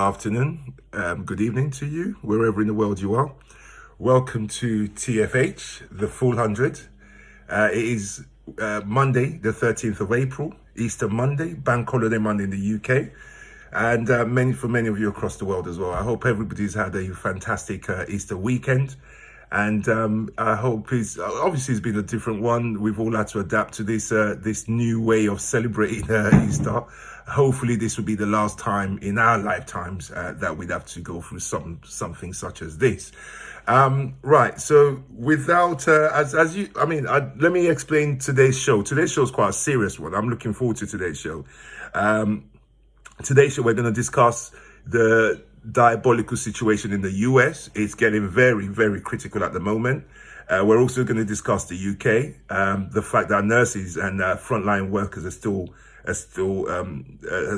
afternoon, good evening to you, wherever in the world you are. Welcome to TFH, the Full 100. It is Monday, the 13th of April, Easter Monday, Bank Holiday Monday in the UK, and for many of you across the world as well. I hope everybody's had a fantastic Easter weekend. And I hope it's been a different one. We've all had to adapt to this new way of celebrating Easter. Hopefully this will be the last time in our lifetimes that we'd have to go through something such as this. Right, so without, let me explain today's show. Today's show is quite a serious one. I'm looking forward to today's show. Today's show, we're going to discuss the diabolical situation in the US. It's getting very, very critical at the moment. We're also going to discuss the UK, the fact that nurses and frontline workers are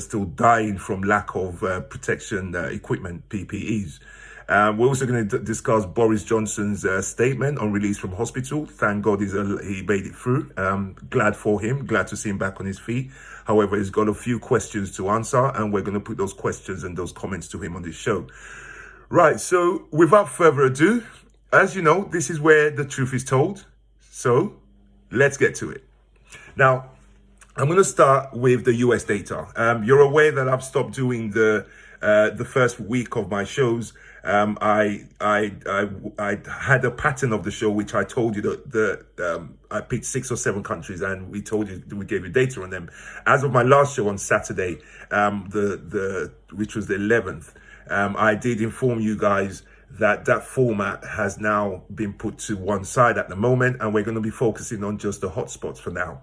still dying from lack of protection equipment, PPEs. We're also going to discuss Boris Johnson's statement on release from hospital. Thank God he made it through. Glad for him. Glad to see him back on his feet. However, he's got a few questions to answer, and we're going to put those questions and those comments to him on this show. Right, so without further ado, as you know, this is where the truth is told. So let's get to it. Now, I'm going to start with the US data. You're aware that I've stopped doing the first week of my shows. I had a pattern of the show, which I told you that I picked 6 or 7 countries, and we gave you data on them. As of my last show on Saturday, which was the 11th, I did inform you guys that format has now been put to one side at the moment, and we're going to be focusing on just the hotspots for now.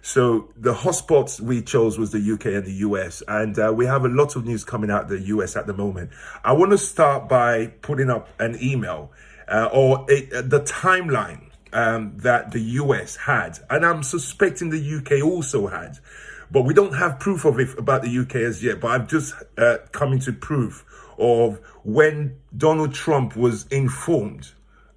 So the hotspots we chose was the UK and the US, and we have a lot of news coming out of the US at the moment. I want to start by putting up an email the timeline that the US had, and I'm suspecting the UK also had, but we don't have proof of it about the UK as yet. But I've just come into proof of when Donald Trump was informed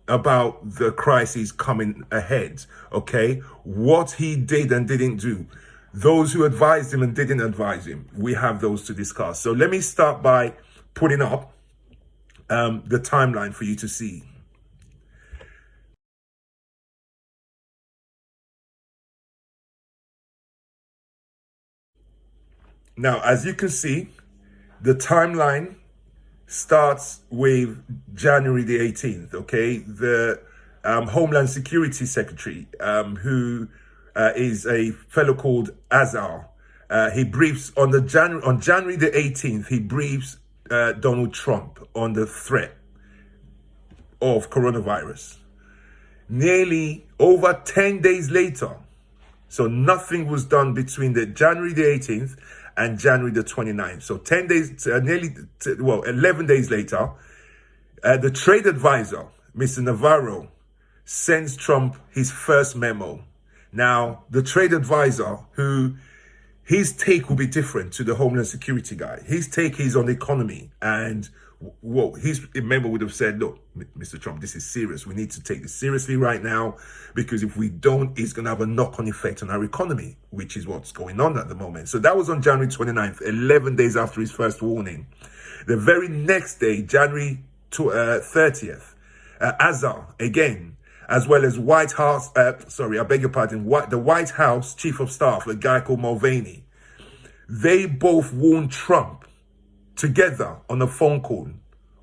about the crisis coming ahead, okay? What he did and didn't do. Those who advised him and didn't advise him. We have those to discuss. So let me start by putting up the timeline for you to see. Now, as you can see, the timeline starts with January the 18th, okay? The Homeland Security Secretary, who is a fellow called Azar, he briefs on January the 18th, he briefs Donald Trump on the threat of coronavirus. Nearly over 10 days later, so nothing was done between the January the 18th and January the 29th. So 10 days, 11 days later, the trade advisor, Mr. Navarro, sends Trump his first memo. Now, the trade advisor, his take will be different to the Homeland Security guy. His take is on the economy, and his memo would have said, look, Mr. Trump, this is serious. We need to take this seriously right now, because if we don't, it's going to have a knock-on effect on our economy, which is what's going on at the moment. So that was on January 29th, 11 days after his first warning. The very next day, January 30th, Azar, again, as well as White House, the White House Chief of Staff, a guy called Mulvaney, they both warned Trump together on a phone call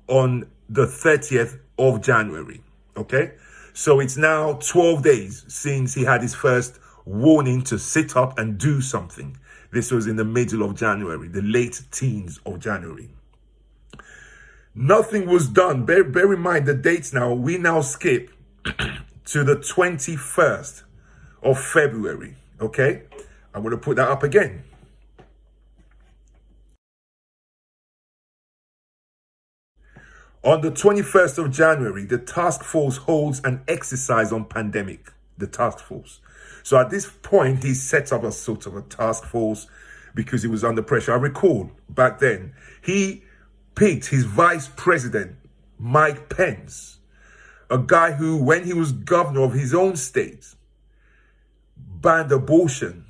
on the 30th of January, okay? So it's now 12 days since he had his first warning to sit up and do something. This was in the middle of January, the late teens of January. Nothing was done. Bear in mind the dates now. We now skip to the 21st of February, okay? I'm going to put that up again. On the 21st of January, the task force holds an exercise on pandemic, the task force. So at this point, he set up a sort of a task force because he was under pressure. I recall back then, he picked his vice president, Mike Pence, a guy who, when he was governor of his own state, banned abortion,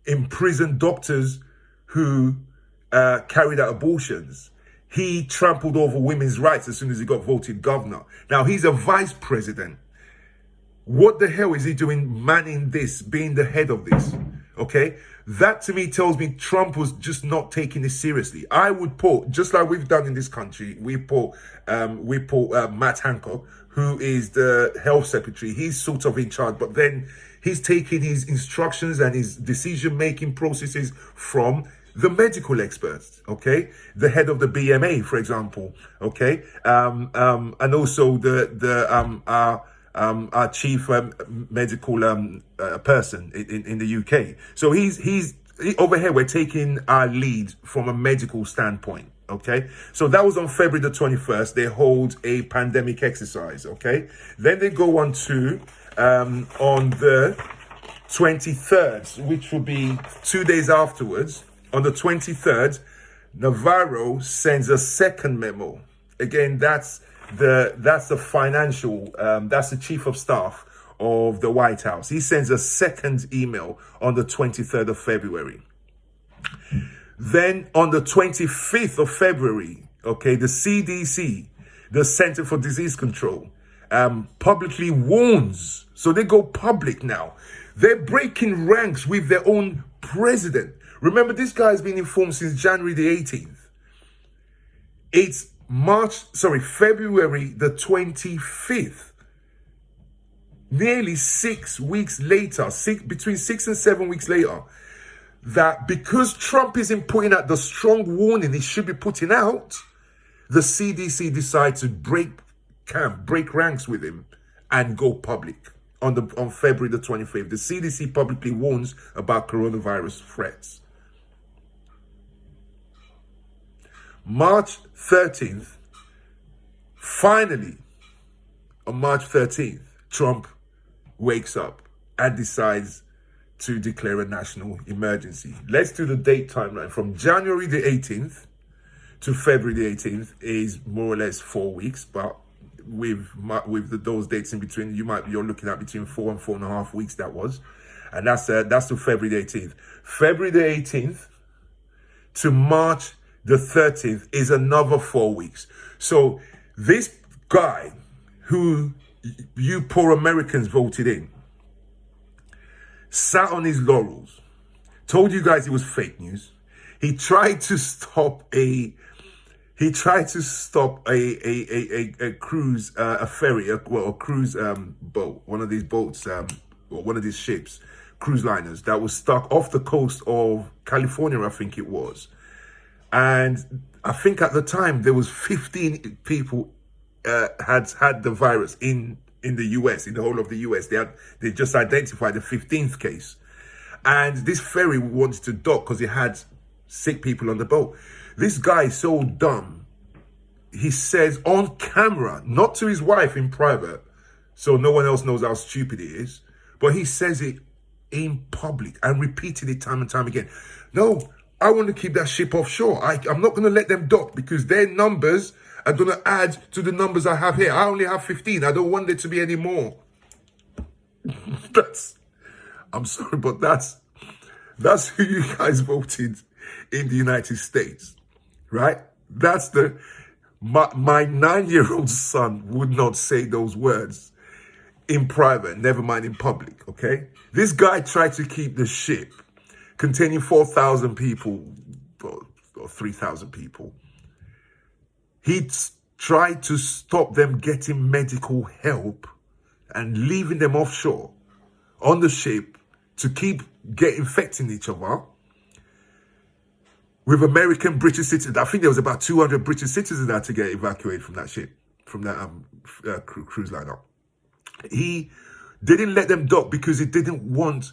imprisoned doctors who carried out abortions. he trampled over women's rights as soon as he got voted governor. Now he's a vice president. What the hell is he doing manning this, being the head of this? Okay, that to me tells me Trump was just not taking this seriously. I would put, just like we've done in this country, we put Matt Hancock, who is the health secretary. He's sort of in charge, but then he's taking his instructions and his decision-making processes from the medical experts, okay? The head of the BMA, for example, okay? And also our chief medical person in the UK. So he's over here. We're taking our lead from a medical standpoint. Okay, so that was on February the 21st. They hold a pandemic exercise. Okay, then they go on to on the 23rd, which will be 2 days afterwards. On the 23rd, Navarro sends a second memo. Again, that's the financial, that's the chief of staff of the White House. He sends a second email on the 23rd of February. Then on the 25th of February, okay, the CDC, the Center for Disease Control, publicly warns. So they go public now. They're breaking ranks with their own president. Remember, this guy has been informed since January the 18th. It's February the 25th. Nearly 6 weeks later, between 6 and 7 weeks later, that because Trump isn't putting out the strong warning he should be putting out, the CDC decides to break ranks with him and go public on February the 25th. The CDC publicly warns about coronavirus threats. March 13th, finally, on March 13th, Trump wakes up and decides to declare a national emergency. Let's do the date timeline. From January the 18th to February the 18th is more or less 4 weeks, but with those dates in between, you're looking at between 4 and 4.5 weeks. That was, and that's to February the 18th. February the 18th to March the 13th is another 4 weeks. So this guy who you poor Americans voted in sat on his laurels, told you guys it was fake news. He tried to stop a cruise, a ferry, a cruise boat, one of these boats, or one of these ships, cruise liners that was stuck off the coast of California, I think it was. And I think at the time there was 15 people had the virus in the US, in the whole of the US. They just identified the 15th case. And this ferry wanted to dock because it had sick people on the boat. This guy is so dumb. He says on camera, not to his wife in private, so no one else knows how stupid he is, but he says it in public and repeated it time and time again. No, I want to keep that ship offshore. I'm not going to let them dock because their numbers are going to add to the numbers I have here. I only have 15. I don't want there to be any more. I'm sorry, but that's who you guys voted in the United States, right? My 9-year-old son would not say those words in private, never mind in public, okay? This guy tried to keep the ship containing 4,000 people or 3,000 people. He tried to stop them getting medical help and leaving them offshore on the ship to keep infecting each other with American, British citizens. I think there was about 200 British citizens that had to get evacuated from that ship, from that cruise liner. He didn't let them dock because he didn't want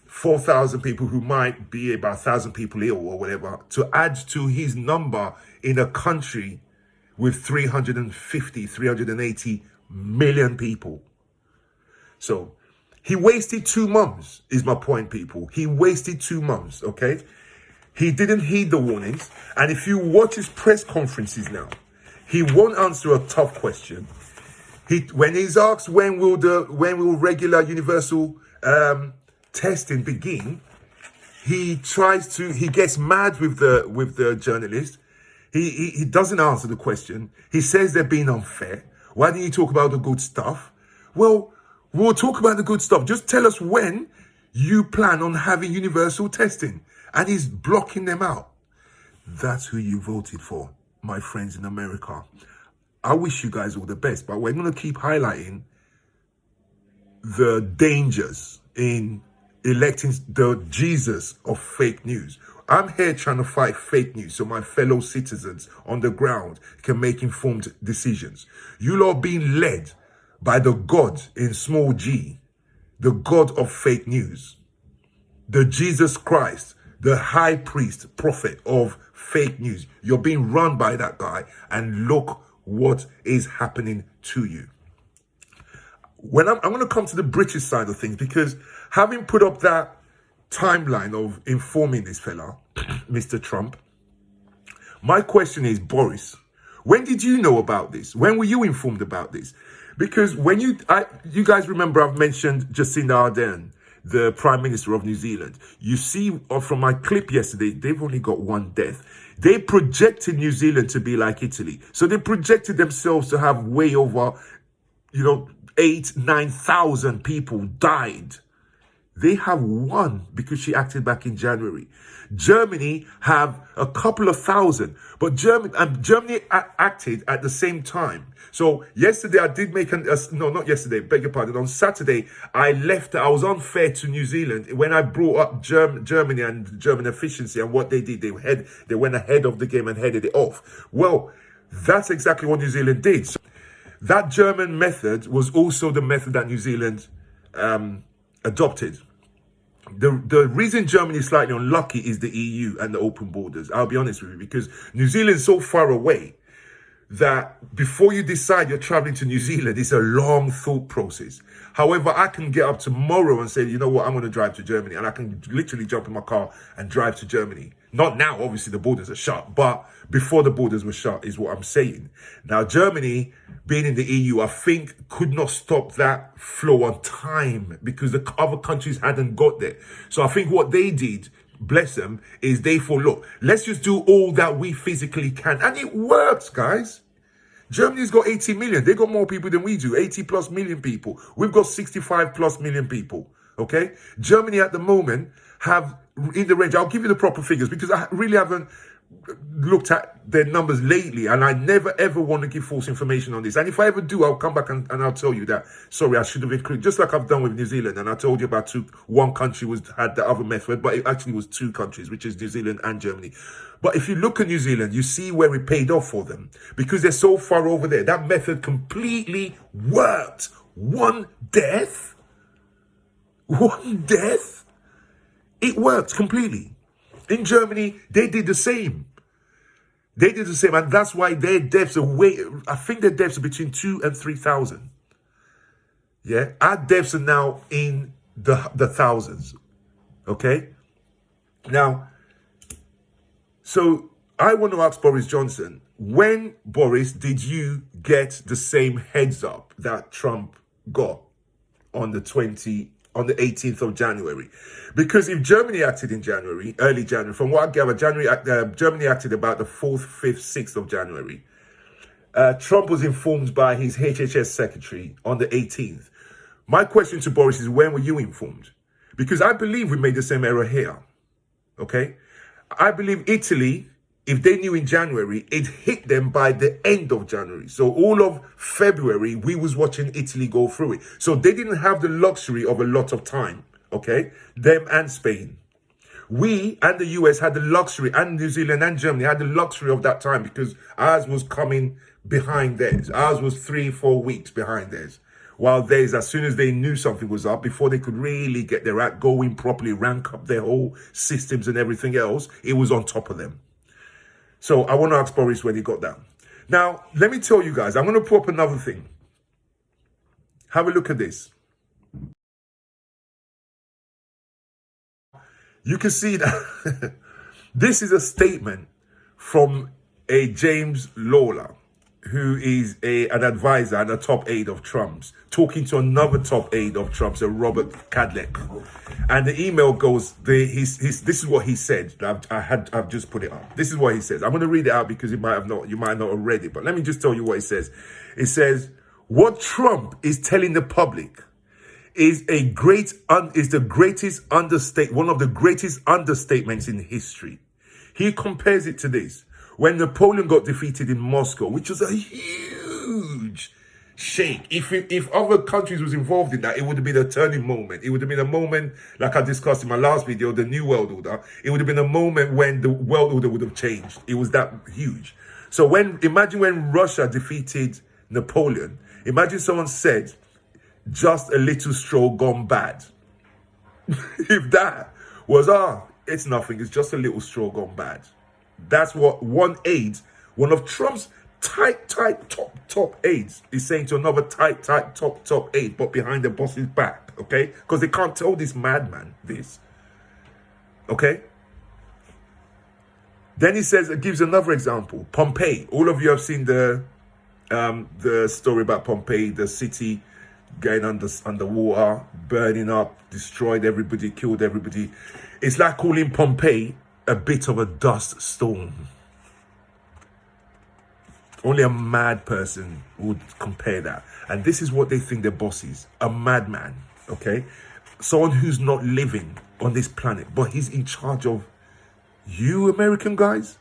4,000 people who might be about 1,000 people ill or whatever to add to his number in a country with 380 million people. So he wasted 2 months, is my point, people. He wasted 2 months, okay? He didn't heed the warnings. And if you watch his press conferences now, he won't answer a tough question. When he's asked when will regular universal testing begin, he gets mad with the journalist. He doesn't answer the question. He says they're being unfair. Why don't you talk about the good stuff? Well, we'll talk about the good stuff. Just tell us when you plan on having universal testing. And he's blocking them out. That's who you voted for, my friends in America. I wish you guys all the best, but we're going to keep highlighting the dangers in electing the Jesus of fake news. I'm here trying to fight fake news so my fellow citizens on the ground can make informed decisions. You lot being led by the God in small g, the God of fake news, the Jesus Christ, the high priest, prophet of fake news. You're being run by that guy, and look what is happening to you. When I'm going to come to the British side of things, because having put up that timeline of informing this fella, Mr. Trump, my question is, Boris, when did you know about this? When were you informed about this? Because when you guys remember, I've mentioned Jacinda Ardern, the Prime Minister of New Zealand. You see from my clip yesterday, they've only got one death. They projected New Zealand to be like Italy. So they projected themselves to have way over, 9,000 people died. They have one because she acted back in January. Germany have a couple of thousand, but Germany acted at the same time. So yesterday I did make not yesterday, beg your pardon. On Saturday, I was unfair to New Zealand when I brought up Germany and German efficiency and what they did. They went ahead of the game and headed it off. Well, that's exactly what New Zealand did. So that German method was also the method that New Zealand adopted. The reason Germany is slightly unlucky is the EU and the open borders. I'll be honest with you, because New Zealand is so far away that before you decide you're traveling to New Zealand, it's a long thought process. However, I can get up tomorrow and say, you know what, I'm going to drive to Germany, and I can literally jump in my car and drive to Germany. Not now, obviously the borders are shut, but before the borders were shut is what I'm saying. Now, Germany, being in the EU, I think could not stop that flow on time because the other countries hadn't got there. So I think what they did, bless them, is they thought, look, let's just do all that we physically can. And it works, guys. Germany's got 80 million. They got more people than we do, 80 plus million people. We've got 65 plus million people, okay? Germany at the moment have in the range, I'll give you the proper figures because I really haven't looked at their numbers lately, and I never ever want to give false information on this. And if I ever do, I'll come back and I'll tell you that, sorry, I should have included, just like I've done with New Zealand. And I told you about one country had the other method, but it actually was two countries, which is New Zealand and Germany. But if you look at New Zealand, you see where it paid off for them because they're so far over there. That method completely worked. One death. It worked completely. In Germany, they did the same. And that's why their deaths are I think their deaths are between 2,000 and 3,000. Yeah, our deaths are now in the thousands. Okay? Now, so I want to ask Boris Johnson, when, Boris, did you get the same heads up that Trump got on the 18th of January? Because if Germany acted in January, early January, from what I gather, Germany acted about the 4th, 5th, 6th of January. Trump was informed by his HHS secretary on the 18th. My question to Boris is, when were you informed? Because I believe we made the same error here. Okay? I believe Italy, if they knew in January, it hit them by the end of January. So all of February, we was watching Italy go through it. So they didn't have the luxury of a lot of time, okay? Them and Spain. We and the US had the luxury, and New Zealand and Germany had the luxury of that time because ours was coming behind theirs. Ours was 3-4 weeks behind theirs. While theirs, as soon as they knew something was up, before they could really get their act going properly, rank up their whole systems and everything else, it was on top of them. So I want to ask Boris when he got down. Now, let me tell you guys, I'm going to put up another thing. Have a look at this. You can see that this is a statement from a James Lawler. who is an advisor and a top aide of Trump's, talking to another top aide of Trump's, a Robert Cadleck. And the email goes, this is what he said. I've just put it up. This is what he says. I'm going to read it out because you might not have read it, but let me just tell you what it says. It says, what Trump is telling the public is one of the greatest understatements in history. He compares it to this. When Napoleon got defeated in Moscow, which was a huge shake. If other countries was involved in that, it would have been a turning moment. It would have been a moment, like I discussed in my last video, the New World Order. It would have been a moment when the world order would have changed. It was that huge. So imagine when Russia defeated Napoleon. Imagine someone said, just a little straw gone bad. If that was, it's nothing. It's just a little straw gone bad. That's what one of Trump's tight, top aides is saying to another tight, top aide, but behind the boss's back, okay? Because they can't tell this madman this, okay? Then he says, it gives another example. Pompeii. All of you have seen the story about Pompeii, the city going underwater, burning up, destroyed everybody, killed everybody. It's like calling Pompeii a bit of a dust storm. Only a mad person would compare that. And this is what they think their boss is. A madman, okay? Someone who's not living on this planet, but he's in charge of you American guys.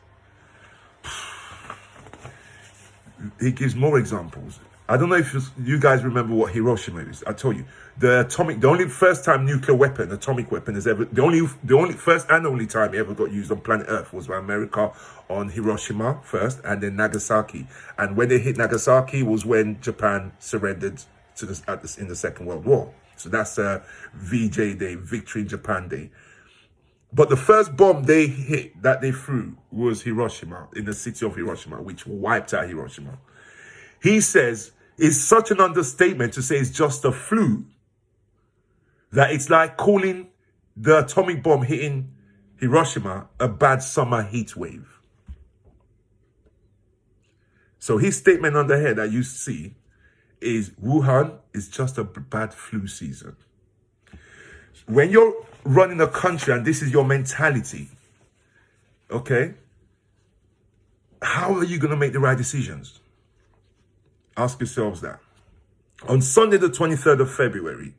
He gives more examples. I don't know if you guys remember what Hiroshima is. I told you, the only first time atomic weapon is ever, the only first and only time it ever got used on planet Earth was by America on Hiroshima first, and then Nagasaki. And when they hit Nagasaki was when Japan surrendered in the Second World War. So that's VJ Day, Victory in Japan Day. But the first bomb they threw was Hiroshima, in the city of Hiroshima, which wiped out Hiroshima. He says it's such an understatement to say it's just a flu that it's like calling the atomic bomb hitting Hiroshima a bad summer heat wave. So his statement on the head that you see is Wuhan is just a bad flu season. When you're running a country and this is your mentality, okay, how are you going to make the right decisions? Ask yourselves that. On Sunday, the 23rd of February,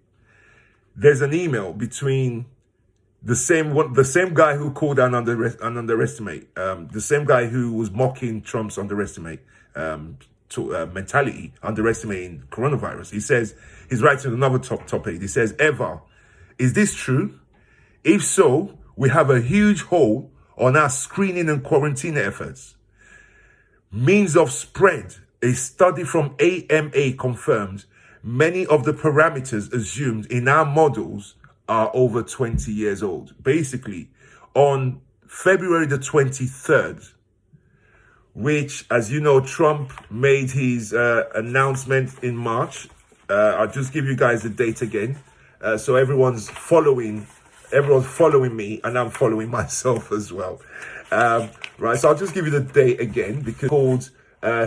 there's an email between the same guy who called an underestimate, the same guy who was mocking Trump's mentality, underestimating coronavirus. He's writing another topic. He says, Eva, is this true? If so, we have a huge hole on our screening and quarantine efforts. Means of spread. A study from AMA confirms many of the parameters assumed in our models are over 20 years old. Basically, on February the 23rd, which, as you know, Trump made his announcement in March. I'll just give you guys the date again. So everyone's following me, and I'm following myself as well. Right, so I'll just give you the date again, because he called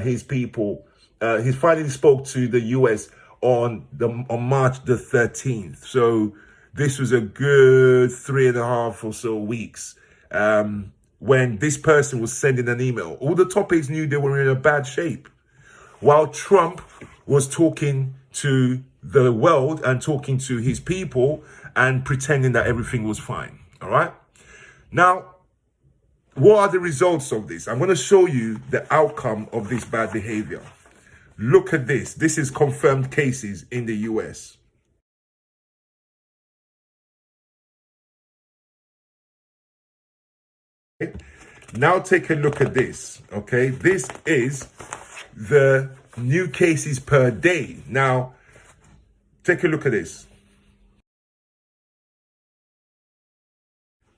his people. He finally spoke to the US on March the 13th. So this was a good 3.5 or so weeks when this person was sending an email. All the topics knew they were in a bad shape, while Trump was talking to the world and talking to his people and pretending that everything was fine. All right. Now, what are the results of this? I'm going to show you the outcome of this bad behavior. Look at this. This is confirmed cases in the US. Okay. Now take a look at this. Okay. This is the new cases per day. Now, take a look at this.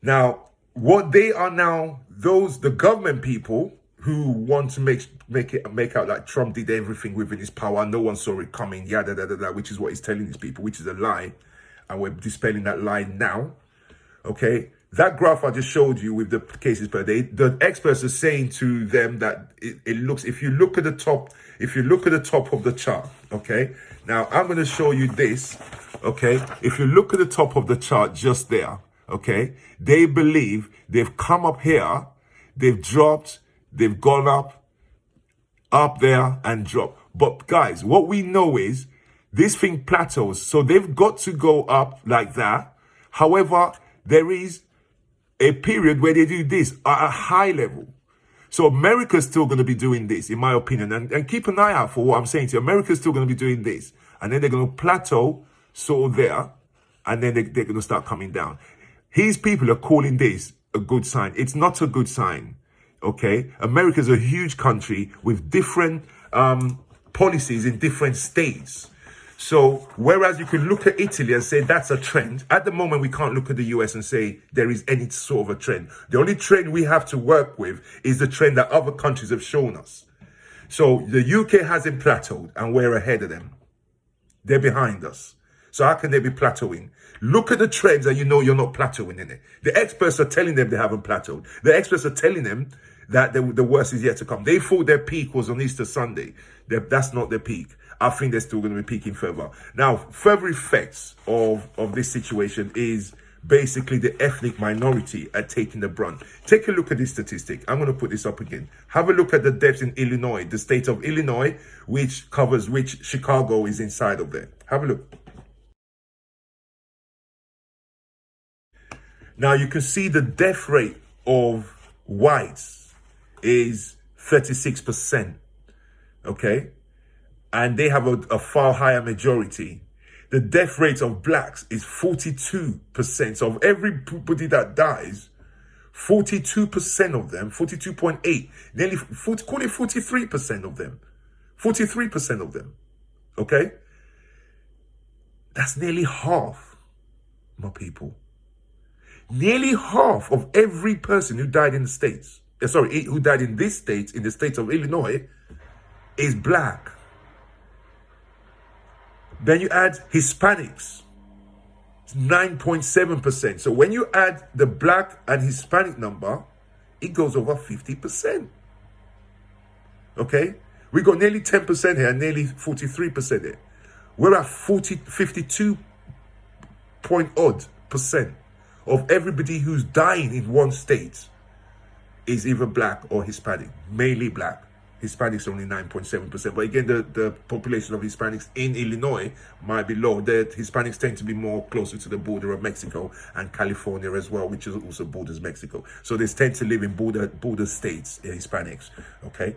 Now, what they are now, the government people who want to make out like Trump did everything within his power, no one saw it coming, yada, da, da, da, which is what he's telling these people, which is a lie. And we're dispelling that lie now. Okay. That graph I just showed you with the cases per day, the experts are saying to them that it looks, if you look at the top, if you look at the top of the chart, okay? Now, I'm going to show you this, okay? If you look at the top of the chart just there, okay? They believe they've come up here, they've dropped, they've gone up there and dropped. But guys, what we know is this thing plateaus. So they've got to go up like that. However, there is a period where they do this at a high level. So America's still going to be doing this, in my opinion. And keep an eye out for what I'm saying to you. America's still going to be doing this. And then they're going to plateau sort of there. And then they're going to start coming down. His people are calling this a good sign. It's not a good sign. Okay? America's a huge country with different policies in different states. So whereas you can look at Italy and say that's a trend, at the moment we can't look at the US and say there is any sort of a trend. The only trend we have to work with is the trend that other countries have shown us. So the UK hasn't plateaued and we're ahead of them. They're behind us. So how can they be plateauing? Look at the trends and you know you're not plateauing in it. The experts are telling them they haven't plateaued. The experts are telling them that the worst is yet to come. They thought their peak was on Easter Sunday. That's not their peak. I think they're still going to be peaking further. Now, further effects of this situation is basically the ethnic minority are taking the brunt. Take a look at this statistic. I'm going to put this up again. Have a look at the deaths in Illinois, the state of Illinois, which Chicago is inside of there. Have a look. Now, you can see the death rate of whites is 36%, okay? And they have a far higher majority. The death rate of blacks is 42%. So of everybody that dies, 42% of them, 42.8, nearly 40, call it 43% of them, 43% of them, okay? That's nearly half, my people. Nearly half of every person who died in the States, who died in this state, in the state of Illinois, is black. Then you add Hispanics, 9.7%. So when you add the black and Hispanic number, it goes over 50%. Okay? We got nearly 10% here and nearly 43% here. We're at 52 point odd percent of everybody who's dying in one state is either black or Hispanic, mainly black. Hispanics only 9.7%. But again, the population of Hispanics in Illinois might be low. The Hispanics tend to be more closer to the border of Mexico and California as well, which is also borders Mexico. So they tend to live in border states, Hispanics, okay?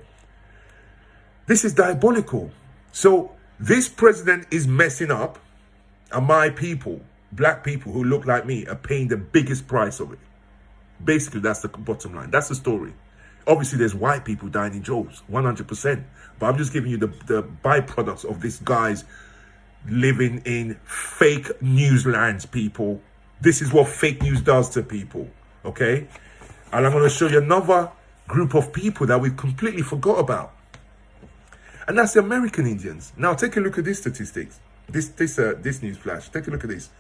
This is diabolical. So this president is messing up, and my people, black people who look like me, are paying the biggest price of it. Basically, that's the bottom line. That's the story. Obviously, there's white people dying in droves, 100%. But I'm just giving you the byproducts of this guy's living in fake news lands, people. This is what fake news does to people, okay? And I'm going to show you another group of people that we completely forgot about. And that's the American Indians. Now, take a look at these statistics. This news flash. Take a look at this.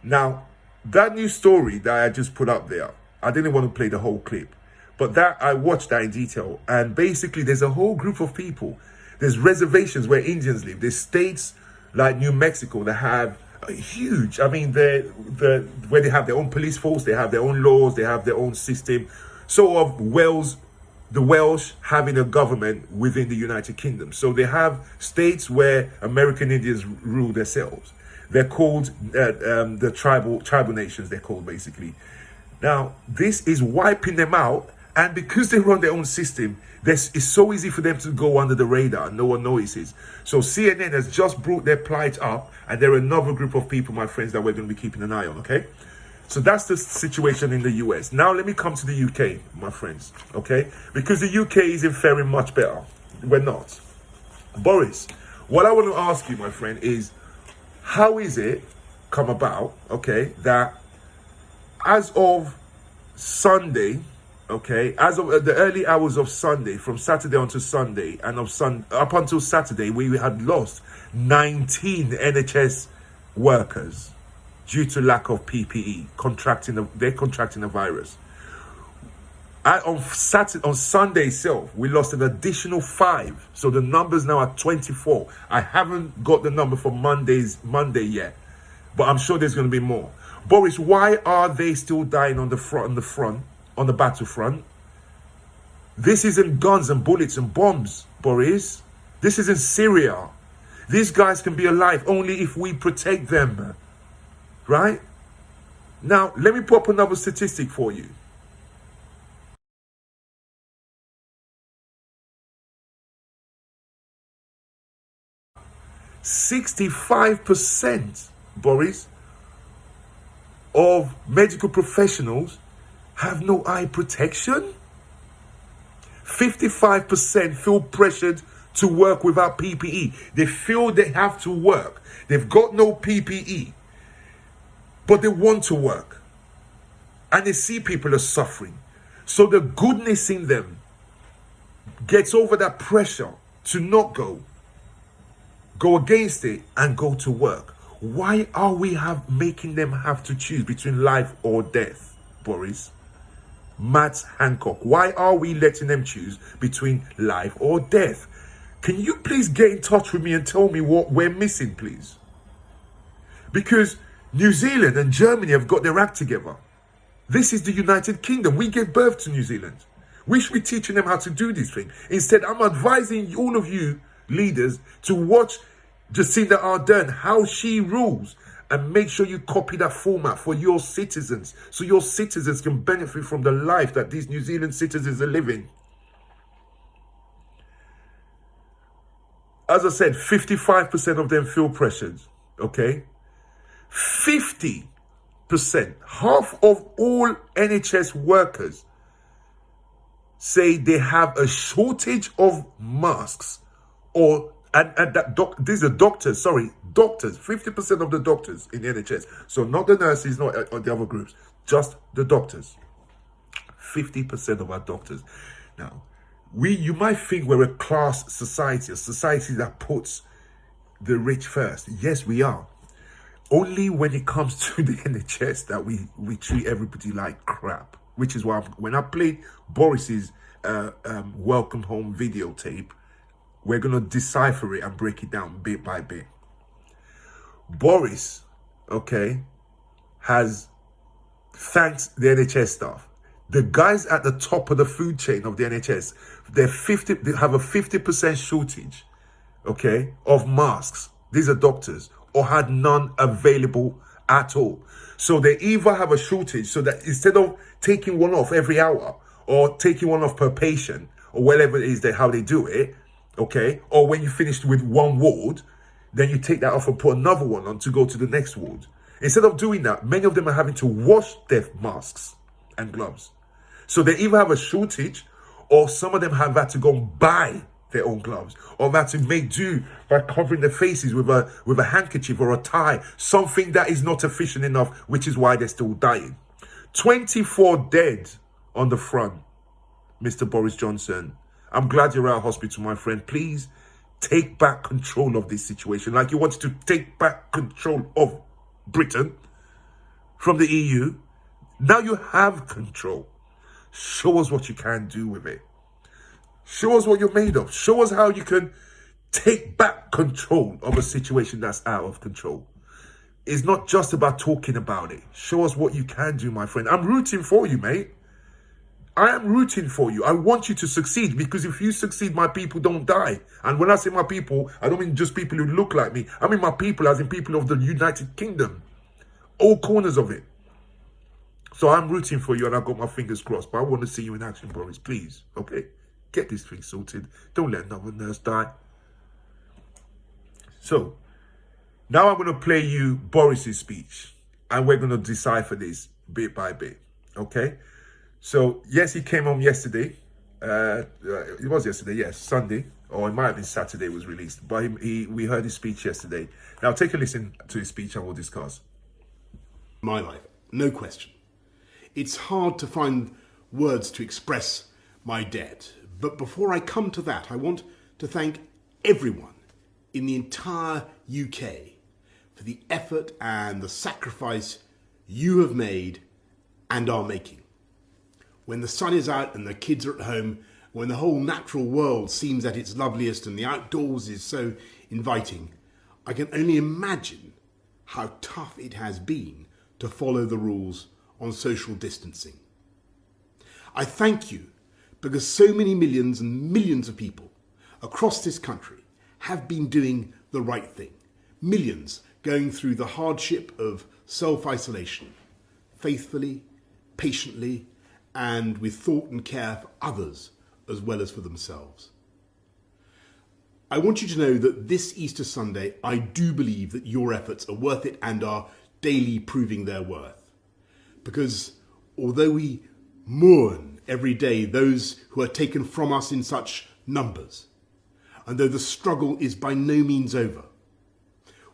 Now, that news story that I just put up there, I didn't want to play the whole clip, but I watched that in detail. And basically, there's a whole group of people. There's reservations where Indians live. There's states like New Mexico that have a huge, I mean, where they have their own police force, they have their own laws, they have their own system. Sort of the Welsh having a government within the United Kingdom. So they have states where American Indians rule themselves. They're called the tribal nations, they're called basically. Now, this is wiping them out. And because they run their own system, it's so easy for them to go under the radar. No one notices. So CNN has just brought their plight up. And there are another group of people, my friends, that we're going to be keeping an eye on, okay? So that's the situation in the US. Now, let me come to the UK, my friends, okay? Because the UK isn't faring much better. We're not. Boris, what I want to ask you, my friend, is how is it come about, okay, that as of Sunday, okay, as of the early hours of Sunday, from Saturday onto Sunday, and up until Saturday, we had lost 19 NHS workers due to lack of PPE, they're contracting the virus. On Sunday itself, we lost an additional 5. So the numbers now are 24. I haven't got the number for Monday yet, but I'm sure there's going to be more. Boris, why are they still dying on the battlefront? This isn't guns and bullets and bombs, Boris. This isn't Syria. These guys can be alive only if we protect them. Right? Now, let me put up another statistic for you. "65%, Boris, of medical professionals have no eye protection. 55% feel pressured to work without PPE. They feel they have to work. They've got no PPE, but they want to work. And they see people are suffering. So the goodness in them gets over that pressure to not go against it and go to work. Why are we making them have to choose between life or death, Boris? Matt Hancock, why are we letting them choose between life or death? Can you please get in touch with me and tell me what we're missing, please? Because New Zealand and Germany have got their act together. This is the United Kingdom. We gave birth to New Zealand. We should be teaching them how to do this thing. Instead, I'm advising all of you leaders to watch Jacinda Ardern, how she rules, and make sure you copy that format for your citizens, so your citizens can benefit from the life that these New Zealand citizens are living. As I said, 55% of them feel pressured, okay? 50%, half of all NHS workers say they have a shortage of masks, these are doctors, 50% of the doctors in the NHS. So not the nurses, not the other groups, just the doctors. 50% of our doctors. Now, you might think we're a class society, a society that puts the rich first. Yes, we are. Only when it comes to the NHS that we treat everybody like crap. Which is why when I played Boris's welcome home videotape, we're going to decipher it and break it down bit by bit. Boris, okay, has thanked the NHS staff. The guys at the top of the food chain of the NHS, they have a 50% shortage, okay, of masks. These are doctors, or had none available at all. So they either have a shortage, so that instead of taking one off every hour or taking one off per patient or whatever it is how they do it, okay, or when you finished with one ward, then you take that off and put another one on to go to the next ward. Instead of doing that, many of them are having to wash their masks and gloves. So they either have a shortage, or some of them have had to go and buy their own gloves, or had to make do by covering their faces with a handkerchief or a tie, something that is not efficient enough, which is why they're still dying. 24 dead on the front, Mr. Boris Johnson. I'm glad you're out of hospital, my friend. Please take back control of this situation, like you wanted to take back control of Britain from the EU. Now you have control. Show us what you can do with it. Show us what you're made of. Show us how you can take back control of a situation that's out of control. It's not just about talking about it. Show us what you can do, my friend. I'm rooting for you, mate. I am rooting for you. I want you to succeed, because if you succeed, my people don't die. And when I say my people, I don't mean just people who look like me. I mean my people as in people of the United Kingdom. All corners of it. So I'm rooting for you, and I've got my fingers crossed. But I want to see you in action, Boris. Please, okay? Get this thing sorted. Don't let another nurse die. So, now I'm going to play you Boris's speech. And we're going to decipher this bit by bit, okay? So, yes, he came home yesterday. It was yesterday, yes, Sunday. Or it might have been Saturday it was released. But we heard his speech yesterday. Now, take a listen to his speech and we'll discuss. My life, no question. It's hard to find words to express my debt. But before I come to that, I want to thank everyone in the entire UK for the effort and the sacrifice you have made and are making. When the sun is out and the kids are at home, when the whole natural world seems at its loveliest and the outdoors is so inviting, I can only imagine how tough it has been to follow the rules on social distancing. I thank you because so many millions and millions of people across this country have been doing the right thing. Millions going through the hardship of self-isolation, faithfully, patiently, and with thought and care for others as well as for themselves. I want you to know that this Easter Sunday, I do believe that your efforts are worth it and are daily proving their worth. Because although we mourn every day those who are taken from us in such numbers, and though the struggle is by no means over,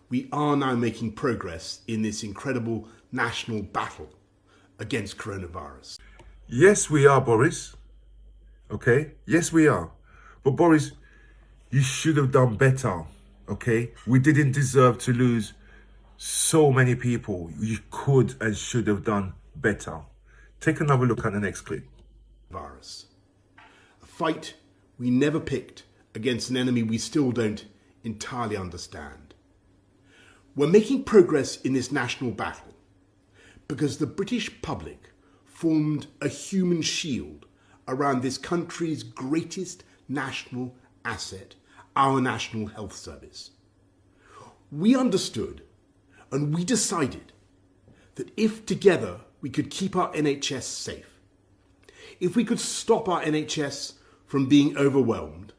we are now making progress in this incredible national battle against coronavirus. Yes, we are, Boris. Okay? Yes, we are. But Boris, you should have done better. Okay? We didn't deserve to lose so many people. You could and should have done better. Take another look at the next clip. Virus. A fight we never picked against an enemy we still don't entirely understand. We're making progress in this national battle because the British public formed a human shield around this country's greatest national asset, our National Health Service. We understood and we decided that if together we could keep our NHS safe, if we could stop our NHS from being overwhelmed,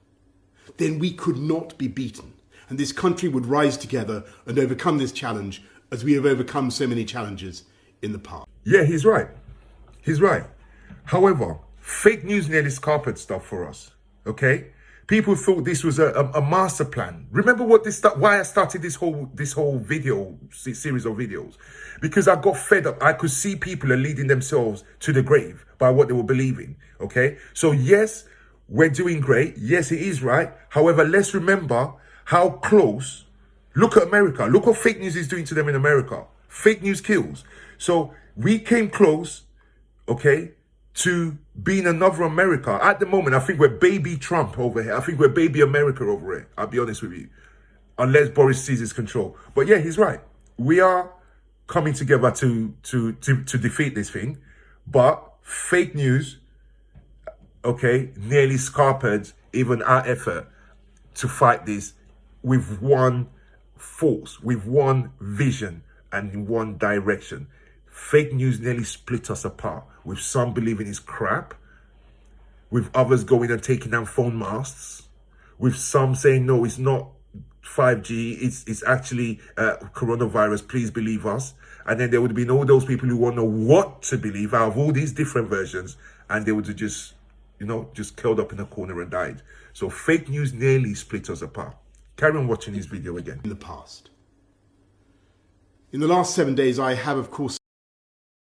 then we could not be beaten. And this country would rise together and overcome this challenge as we have overcome so many challenges in the past. Yeah, he's right. He's right. However, fake news nearly scarpered stuff for us. Okay? People thought this was a master plan. Remember why I started this whole series of videos? Because I got fed up. I could see people are leading themselves to the grave by what they were believing. Okay? So yes, we're doing great. Yes, it is right. However, let's remember how close. Look at America. Look what fake news is doing to them in America. Fake news kills. So we came close, okay, to being another America. At the moment, I think we're baby Trump over here. I think we're baby America over here. I'll be honest with you. Unless Boris seizes control. But yeah, he's right. We are coming together to defeat this thing. But fake news, okay, nearly scarpered even our effort to fight this with one force, with one vision and in one direction. Fake news nearly split us apart, with some believing it's crap, with others going and taking down phone masts, with some saying, no, it's not 5G, it's actually coronavirus, please believe us. And then there would have been all those people who won't know what to believe out of all these different versions, and they would have just curled up in a corner and died. So fake news nearly split us apart. Carry on watching this video again. In the past. In the last 7 days, I have, of course,